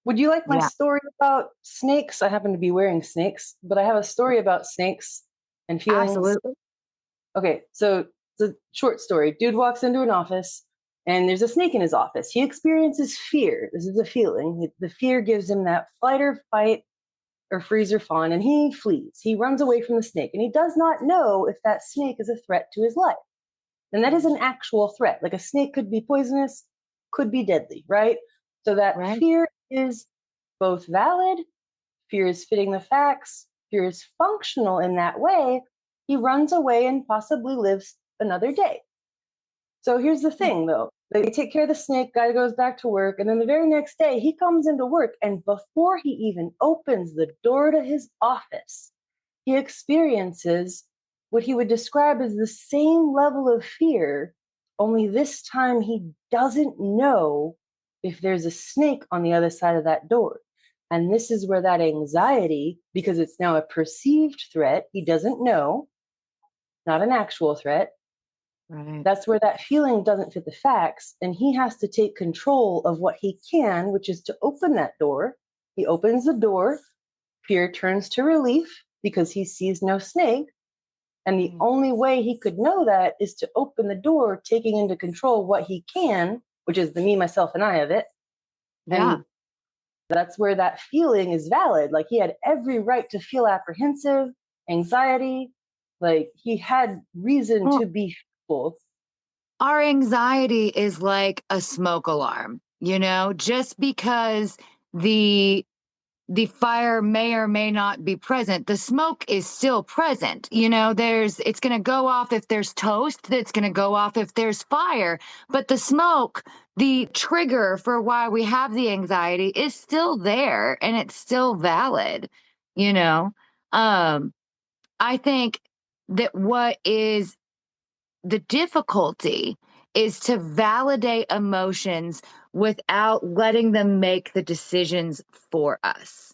Would you like my Yeah, story about snakes? I happen to be wearing snakes, but I have a story about snakes and feelings. absolutely. Okay, so it's a short story. Dude walks into an office and there's a snake in his office. He experiences fear. This is a feeling. The fear gives him that fight or fight or freeze or fawn, and he flees. He runs away from the snake, and he does not know if that snake is a threat to his life. And that is an actual threat. Like a snake could be poisonous, could be deadly, right? So that Right. fear is both valid, fear is fitting the facts, fear is functional in that way. He runs away and possibly lives another day. So here's the thing though. They take care of the snake, guy goes back to work, and then the very next day he comes into work, and before he even opens the door to his office, he experiences what he would describe as the same level of fear, only this time he doesn't know if there's a snake on the other side of that door. And this is where that anxiety, because it's now a perceived threat, he doesn't know, not an actual threat, Right. that's where that feeling doesn't fit the facts. And he has to take control of what he can, which is to open that door. He opens the door, fear turns to relief because he sees no snake. And the Mm. only way he could know that is to open the door, taking into control what he can, which is the me, myself, and I of it. Yeah. And that's where that feeling is valid. Like he had every right to feel apprehensive, anxiety, like he had reason Well, to be fearful. our anxiety is like a smoke alarm, just because the the fire may or may not be present, the smoke is still present. It's going to go off if there's toast, it's going to go off if there's fire, but the smoke, the trigger for why we have the anxiety is still there and it's still valid, you know. Um I think that what is the difficulty is to validate emotions without letting them make the decisions for us,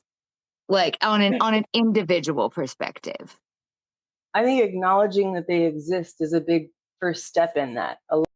like on an individual perspective. I think acknowledging that they exist is a big first step in that.